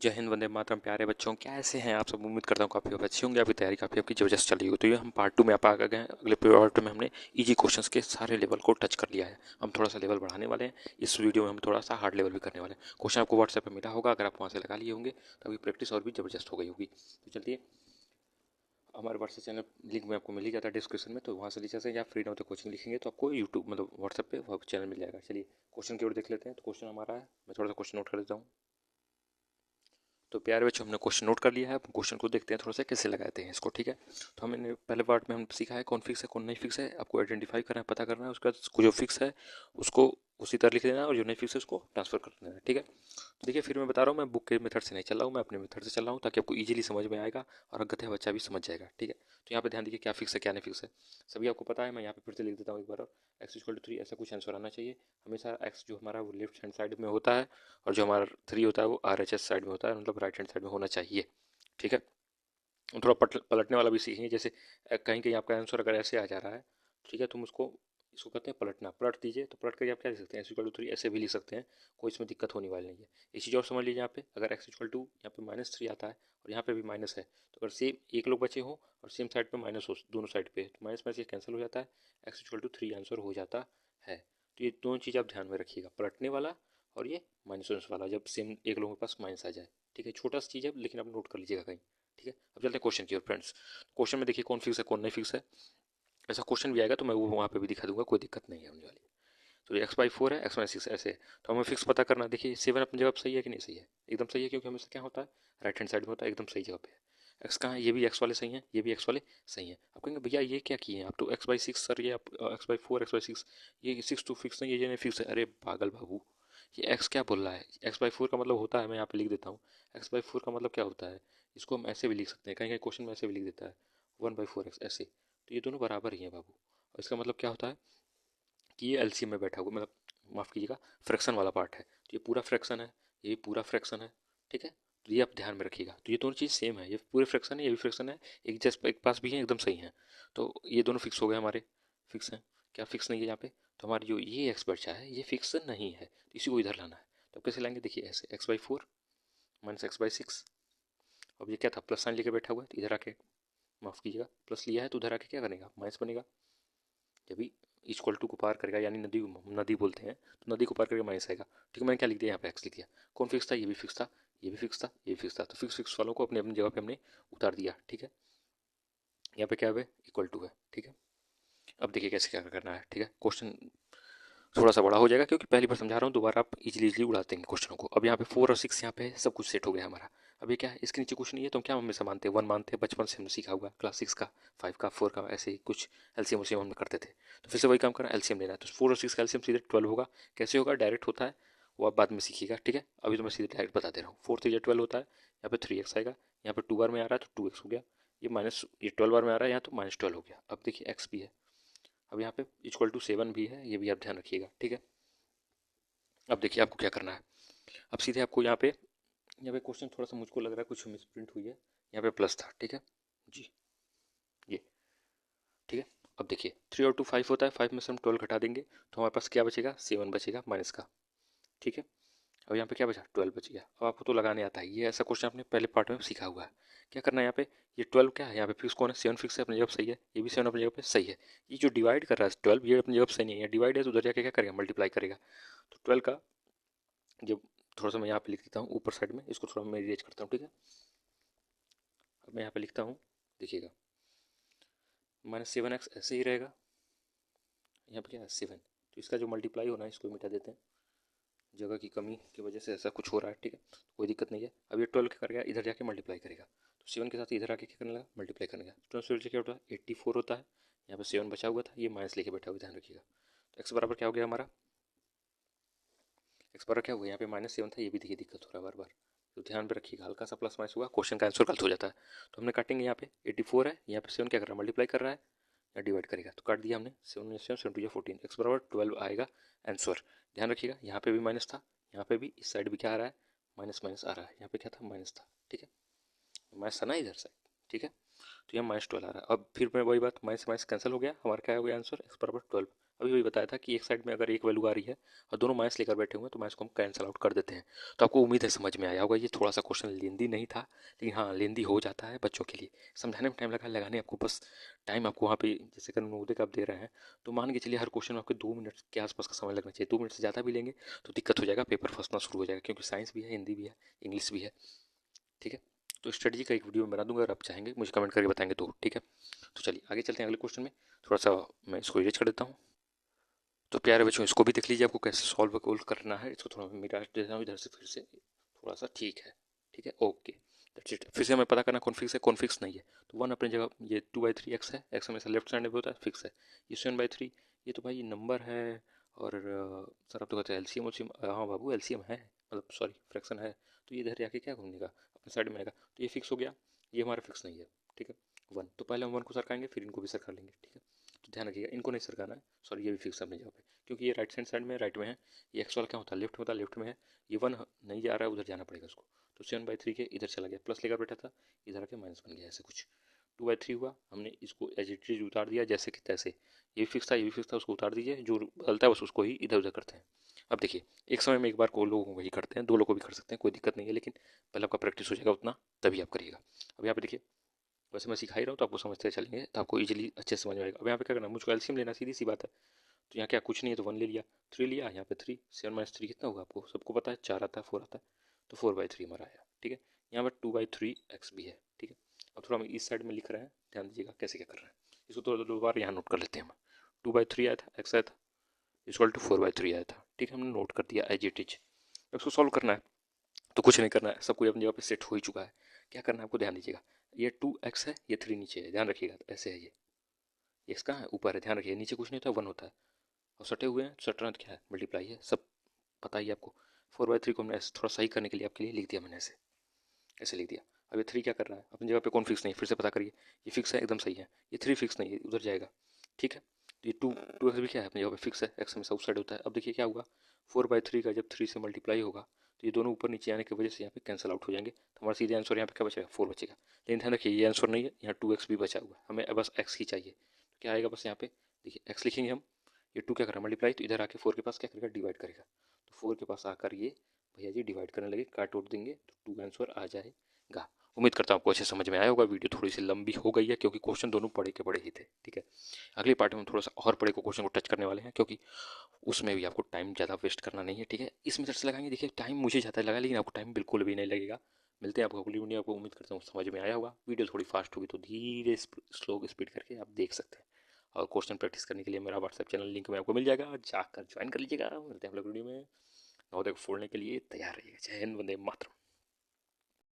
जय हिंद, वंदे मातरम। प्यारे बच्चों, कैसे हैं आप सब? उम्मीद करता हूँ काफ़ी अच्छे होंगे। आपकी तैयारी काफ़ी आपकी जबरदस्त चल रही हो। तो ये हम पार्ट 2 में आप आ गए हैं। अगले पार्ट में हमने इजी क्वेश्चंस के सारे लेवल को टच कर लिया है। हम थोड़ा सा लेवल बढ़ाने वाले हैं। इस वीडियो में हम थोड़ा सा हार्ड लेवल भी करने वाले हैं। क्वेश्चन आपको व्हाट्सएप पर मिला होगा, अगर आप वहाँ से लगा लिए होंगे तो अभी प्रैक्टिस और भी जबरदस्त हो गई होगी। तो चलिए, हमारे व्हाट्सएप चैनल लिंक में आपको मिल ही जाता है डिस्क्रिप्शन में, तो वहाँ से नीचे से या फ्री नाउ तो कोचिंग लिखेंगे तो आपको यूट्यूब मतलब व्हाट्सएप पे वो चैनल मिल जाएगा। चलिए क्वेश्चन की ओर देख लेते हैं। तो क्वेश्चन हमारा है, मैं थोड़ा सा क्वेश्चन नोट कर देता हूँ। तो प्यारे बच्चों, हमने क्वेश्चन नोट कर लिया है। अब क्वेश्चन को देखते हैं थोड़ा सा कैसे लगाते हैं इसको, ठीक है। तो हमने पहले पार्ट में हम सीखा है कौन फिक्स है कौन नहीं फिक्स है। आपको आइडेंटिफाई करना है, पता करना है। उसका जो फिक्स है उसको उसी तरह लिख देना है और जो नहीं फिक्स है उसको ट्रांसफर कर देना है, ठीक है। तो देखिए, फिर मैं बता रहा हूँ, मैं बुक के मेथड से नहीं चल रहा हूँ, मैं अपने मेथड से चल रहा हूँ ताकि आपको इजीली समझ में आएगा और गधे बच्चा भी समझ जाएगा, ठीक है। तो यहाँ पे ध्यान दीजिए क्या फिक्स है क्या नहीं फिक्स है, सभी आपको पता है। मैं यहाँ पे फिर से लिख देता हूँ एक बार और। एक्स इक्वल टू 3 ऐसा कुछ आंसर आना चाहिए हमेशा। एक्स जो हमारा वो लेफ्ट हैंड साइड में होता है और जो हमारा 3 होता है वो RHS साइड में होता है, मतलब राइट हैंड साइड में होना चाहिए, ठीक है। थोड़ा पलटने वाला भी सीखेंगे। जैसे कहीं कहीं आपका आंसर अगर ऐसे आ जा रहा है, ठीक है, तुम उसको इसको कहते हैं पलटना। पलट दीजिए, तो पलट कर आप क्या लिख सकते हैं, एक्स इक्वल टू 3 ऐसे भी लिख सकते हैं। कोई इसमें दिक्कत होने वाली नहीं है। एक चीज़ और समझ लीजिए, यहाँ पे अगर एक्स इक्वल टू यहाँ पे -3 आता है और यहाँ पे भी माइनस है, तो अगर सेम एक लोग बचे हो और सेम साइड पे माइनस हो दोनों साइड पे, तो माइनस में से कैंसिल हो जाता है, एक्स इक्वल टू 3 आंसर हो जाता है। तो ये दोनों चीज़ आप ध्यान में रखिएगा, पलटने वाला और ये माइनस वाला, जब सेम एक लोगों के पास माइनस आ जाए, ठीक है। छोटा सा चीज़ है लेकिन आप नोट कर लीजिएगा कहीं, ठीक है। अब चलते हैं क्वेश्चन की ओर फ्रेंड्स। क्वेश्चन में देखिए कौन फिक्स है कौन नहीं फिक्स है। ऐसा क्वेश्चन भी आएगा तो मैं वो वहाँ पे भी दिखा दूंगा, कोई दिक्कत नहीं है होने वाली। तो ये x/4 है, x/6 ऐसे है। तो हमें फिक्स पता करना है। देखिए 7 अपनी जगह सही है कि नहीं सही है, एकदम सही है, क्योंकि हमेशा क्या होता है राइट हैंड साइड में होता है, एकदम सही जगह पे है। एक्स कहाँ है, ये भी एक्स वाले सही हैं, ये भी एक्स वाले सही हैं। आप कहेंगे भैया ये क्या किए हैं आप, तो x/6 सर, ये आप x/4 x/6, ये 6 तो फिक्स नहीं है, ये नहीं फिक्स है। अरे पागल बाबू, ये x क्या बोल रहा है। x/4 का मतलब होता है, मैं यहाँ पे लिख देता हूँ, x/4 का मतलब क्या होता है, इसको हम ऐसे भी लिख सकते हैं, कहीं कहीं क्वेश्चन में ऐसे भी लिख देता है 1/4x ऐसे। तो ये दोनों बराबर ही हैं बाबू। और इसका मतलब क्या होता है कि ये एलसीएम में बैठा हुआ, मतलब माफ़ कीजिएगा, फ्रैक्शन वाला पार्ट है। तो ये पूरा फ्रैक्शन है, ये पूरा फ्रैक्शन है, ठीक है। तो ये आप ध्यान में रखिएगा। तो ये दोनों चीज़ सेम है, ये पूरे फ्रैक्शन है, ये भी फ्रैक्शन है, एक जस्ट एक पास भी है, एकदम सही है। तो ये दोनों फिक्स हो गए हमारे, फिक्स हैं। क्या फिक्स नहीं है यहाँ पे, तो हमारी जो ये एक्स बचा है ये फिक्स नहीं है, तो इसी को इधर लाना है। तो कैसे लाएंगे, देखिए ऐसे x/4 माइनस x/6। अब ये क्या था, प्लस साइन लेके बैठा हुआ है, तो इधर आके, माफ़ कीजिएगा, प्लस लिया है तो उधर आके क्या बनेगा, माइनस बनेगा। जब भी इक्वल टू को पार करेगा, यानी नदी, नदी बोलते हैं, तो नदी को पार करके माइनस आएगा, ठीक है। मैंने क्या लिख दिया यहाँ पे, एक्स लिख दिया। कौन फिक्स था, ये भी फिक्स था, ये भी फिक्स था, ये भी फिक्स था। तो फिक्स फिक्स वालों को अपने अपनी जगह पे हमने उतार दिया, ठीक है। यहाँ पे क्या है, इक्वल टू है, ठीक है। अब देखिए कैसे क्या करना है, ठीक है। क्वेश्चन थोड़ा सा बड़ा हो जाएगा क्योंकि पहली बार समझा रहा हूँ, दोबारा आप इजीली इजीली उड़ाते हैं क्वेश्चनों को। अब यहाँ पे 4 और 6 यहाँ पे है, सब कुछ सेट हो गया हमारा। अब ये क्या है, इसके नीचे कुछ नहीं है, तो हम क्या हमेशा मानते हैं 1 मानते हैं, बचपन से हमने सीखा हुआ क्लास 6 का, 5 का, 4 का, ऐसे ही कुछ एलसीएम उलसीएम हम करते थे। तो फिर से वही काम करना, एलसीएम लेना है। तो 4 और 6 का एलसीएम सीधे 12 होगा। कैसे होगा, डायरेक्ट होता है, वो आप बाद में सीखिएगा, ठीक है। अभी तो मैं सीधे डायरेक्ट बता दे रहा हूँ। 4 3 12 होता है, यहाँ पे 3x आएगा, यहाँ पे 2 बार में आ रहा है तो 2x हो गया, ये माइनस, ये 12 बार में आ रहा है यहाँ, तो -12 हो गया। अब देखिए x भी है, अब यहाँ पे इक्वल टू 7 भी है, ये भी आप ध्यान रखिएगा, ठीक है। अब देखिए आपको क्या करना है। अब सीधे आपको यहाँ पे क्वेश्चन थोड़ा सा मुझको लग रहा है कुछ मिसप्रिंट हुई है, यहाँ पे प्लस था, ठीक है जी, ये, ठीक है। अब देखिए 3 और 2 5 होता है, 5 में से हम 12 घटा देंगे तो हमारे पास क्या बचेगा, 7 बचेगा माइनस का, ठीक है। अब यहाँ पे क्या बचा, 12 बच गया। अब आपको तो लगाने आता है, ये ऐसा क्वेश्चन आपने पहले पार्ट में सीखा हुआ है। क्या करना है यहाँ पे, ये 12 क्या है, यहाँ पे फिक्स कौन है, 7 फिक्स है, अपनी जगह पे सही है, ये भी 7 अपनी जगह पे सही है। ये जो डिवाइड कर रहा है 12, ये अपनी जगह पे सही नहीं है, डिवाइड है तो उधर जाके क्या करेगा, मल्टीप्लाई करेगा। तो 12 का जब, थोड़ा सा मैं यहाँ पे लिख देता हूँ ऊपर साइड में, इसको थोड़ा मैं इरेज करता हूँ, ठीक है। अब मैं यहाँ पे लिखता हूँ, देखिएगा, -7x ऐसे ही रहेगा, यहाँ पे क्या है 7, तो इसका जो मल्टीप्लाई होना है इसको मिटा देते हैं, जगह की कमी की वजह से ऐसा कुछ हो रहा है, ठीक है। कोई दिक्कत नहीं है। अब ये 12 क्या करेगा, इधर जाके मल्टीप्लाई करेगा, तो 7 के साथ इधर आके क्या करने लगा, मल्टीप्लाई करने लगा। 12 से क्या होता है 84 होता है, यहाँ पे 7 बचा हुआ था, ये माइनस लेके बैठा हुआ, ध्यान रखिएगा। तो एक्स बराबर क्या हो गया हमारा, एक्स बराबर क्या हुआ, यहाँ पे -7 था, ये भी देखिए दिक्कत हो रहा है बार बार, तो ध्यान पे रखिएगा, हल्का सा प्लस माइनस हुआ क्वेश्चन का आंसर गलत हो जाता है। तो हमने काटेंगे, यहाँ पे 84 है, यहाँ पे 7 क्या कर रहा है, मल्टीप्लाई कर रहा है या डिवाइड करेगा, तो काट दिया हमने। 7 7 2 14, एक्स बराबर 12 आएगा आंसर। ध्यान रखिएगा, यहाँ पे भी माइनस था, यहाँ पे भी इस साइड भी क्या आ रहा है, माइनस माइनस आ रहा है, यहाँ पे क्या था, माइनस था, ठीक है, माइनस था ना इधर साइड, ठीक है। तो यहाँ -12 आ रहा है। अब फिर मैं वही बात, माइनस माइनस कैंसिल हो गया, हमारा क्या हो गया आंसर, एक्स बराबर 12। अभी वही बताया था कि एक साइड में अगर एक वैल्यू आ रही है और दोनों माइनस लेकर बैठे हुए हैं तो माइनस को हम कैंसिल आउट कर देते हैं। तो आपको उम्मीद है समझ में आया होगा। ये थोड़ा सा क्वेश्चन लेंदी नहीं था, लेकिन हाँ लेंदी हो जाता है बच्चों के लिए। समझाने में टाइम लगाने आपको बस टाइम आपको वहाँ पे जैसे अगर नवोदय का आप दे रहे हैं तो मान के चलिए हर क्वेश्चन में आपके 2 मिनट के आसपास का समय लगना चाहिए। 2 मिनट से ज़्यादा भी लेंगे तो दिक्कत हो जाएगा, पेपर फंसना शुरू हो जाएगा, क्योंकि साइंस भी है, हिंदी भी है, इंग्लिश भी है। ठीक है, तो स्ट्रेटजी का एक वीडियो में बना दूंगा, अगर आप चाहेंगे मुझे कमेंट करके बताएंगे तो ठीक है। तो चलिए आगे चलते हैं अगले क्वेश्चन में। थोड़ा सा मैं इसको इरेज कर देता हूँ। तो प्यारे बच्चों इसको भी देख लीजिए आपको कैसे सॉल्व करना है। इसको थोड़ा मैं मिटा देता हूँ इधर से, फिर से थोड़ा सा ठीक है। ठीक है, ओके दैट्स इट। फिर से हमें पता करना कौन फिक्स है कौन फिक्स नहीं है। तो 1 अपनी जगह, ये 2/3 एक्स है, एक्स हमेशा लेफ्ट साइड में होता है, फिक्स है। ये 7/3 ये तो भाई नंबर है। और सर आप तो कहते हैं एलसीएम उलसीएम, हाँ बाबू एलसीएम है, मतलब सॉरी फ्रैक्शन है। तो ये इधर आके क्या घूमने का अपने साइड में आएगा, तो ये फिक्स हो गया। ये हमारा फिक्स नहीं है। ठीक है, 1 तो पहले हम 1 को सरकाएंगे फिर इनको भी सरका लेंगे। ठीक है, तो ध्यान रखिएगा इनको नहीं सरकाना है, सॉरी ये भी फिक्स है अपनी जगह पे, क्योंकि ये राइट हैंड साइड में राइट में है। ये एक्स वाला क्या होता है लेफ्ट में होता है, लेफ्ट में है। ये 1 नहीं जा रहा है, उधर जाना पड़ेगा उसको। तो 7/3 के इधर चला गया, प्लस लेकर बैठा था, इधर आके माइनस बन गया, ऐसे कुछ। 2/3 हुआ, हमने इसको एज इट इज उतार दिया जैसे कि तैसे। ये भी फिक्स था, ये भी फिक्स था, उसको उतार दीजिए, जो बदलता है बस उसको ही इधर उधर करते हैं। अब देखिए एक समय में एक बार को लोग वही करते हैं, 2 लोग को भी कर सकते हैं, कोई दिक्कत नहीं है, लेकिन पहले आपका प्रैक्टिस हो जाएगा उतना, तभी आप करिएगा। अब यहाँ पे देखिए, वैसे मैं सिखा ही रहा हूँ तो आपको समझते चलेंगे, तो आपको इजीली अच्छे से समझ में आएगा। अब यहाँ पे क्या करना है, मुझको एलसीएम लेना, सीधी सी बात है। तो यहाँ क्या कुछ नहीं है तो 1 ले लिया, 3 लिया, यहाँ पे 3, 7 - 3 कितना होगा आपको सबको पता है, 4 आता है, 4 आता है, तो 4/3 हमारा आया। ठीक है, यहाँ पर 2/3 एक्स भी है। ठीक है, अब थोड़ा हम इस साइड में लिख रहे हैं, ध्यान दीजिएगा कैसे क्या कर रहे हैं। इसको थोड़ा दो बार यहाँ नोट कर लेते हैं हम। 2/3 आया था, एक्स आया था, इक्वल टू 4/3 आया था। ठीक है, हमने नोट कर दिया एज इट इज। इसको सॉल्व करना है तो कुछ नहीं करना है, सब कुछ अपनी जगह पे सेट हो ही चुका है। क्या करना है आपको, ध्यान दीजिएगा। ये 2x है, ये 3 नीचे है, ध्यान रखिएगा, तो ऐसे है ये एक्स कहाँ है, ऊपर है, ध्यान रखिए, नीचे कुछ नहीं होता, 1 होता है। और सटे हुए हैं, सटना तो क्या है, मल्टीप्लाई है, सब पता ही आपको। 4/3 को हमने ऐसे थोड़ा सही करने के लिए आपके लिए लिख दिया मैंने, ऐसे ऐसे लिख दिया। अब ये 3 क्या कर रहा है, अपनी जगह पे कौन फिक्स नहीं, फिर से पता करिए। ये फिक्स है, एकदम सही है। ये 3 फिक्स नहीं है, उधर जाएगा। ठीक है, तो ये 2x भी क्या है, अपनी जगह पे फिक्स है, एक्स हमेशा उस साइड होता है। अब देखिए क्या होगा, 4/3 का जब 3 से मल्टीप्लाई होगा तो ये दोनों ऊपर नीचे आने की वजह से यहाँ पे कैंसिल आउट हो जाएंगे, तो हमारा सीधे आंसर यहाँ पे क्या बचेगा, 4 बचेगा। लेकिन ध्यान रखिए ये आंसर नहीं है, यहाँ 2x भी बचा हुआ है, हमें बस x ही चाहिए। तो क्या आएगा बस यहाँ पे देखिए, x लिखेंगे हम, ये 2 क्या करेगा मल्टीप्लाई, तो इधर आके 4 के पास क्या करेगा, डिवाइड करेगा। तो 4 के पास आकर ये भैया जी डिवाइड करने लगे, काट उठ देंगे तो 2 आंसर आ जाएगा। उम्मीद करता हूँ आपको अच्छे समझ में आया होगा। वीडियो थोड़ी सी लंबी हो गई है क्योंकि क्वेश्चन दोनों पढ़े के पढ़े ही थे। ठीक है, अगली पार्ट में हम थोड़ा सा और पढ़े को क्वेश्चन को टच करने वाले हैं, क्योंकि उसमें भी आपको टाइम ज़्यादा वेस्ट करना नहीं है। ठीक है, इस मेथड से लगाएंगे, देखिए टाइम मुझे ज़्यादा लगा लेकिन आपको टाइम बिल्कुल भी नहीं लगेगा। मिलते हैं आपको अगली वीडियो, आपको उम्मीद करता हूँ समझ में आया होगा। वीडियो थोड़ी फास्ट होगी तो धीरे स्लो स्पीड करके आप देख सकते हैं। और क्वेश्चन प्रैक्टिस करने के लिए मेरा व्हाट्सएप चैनल लिंक में आपको मिल जाएगा, जाकर ज्वाइन कर लीजिएगा। मिलते हैं हम लोग वीडियो में, नवोदय को फोड़ने के लिए तैयार रहिएगा। जय हिंद, वंदे मातरम।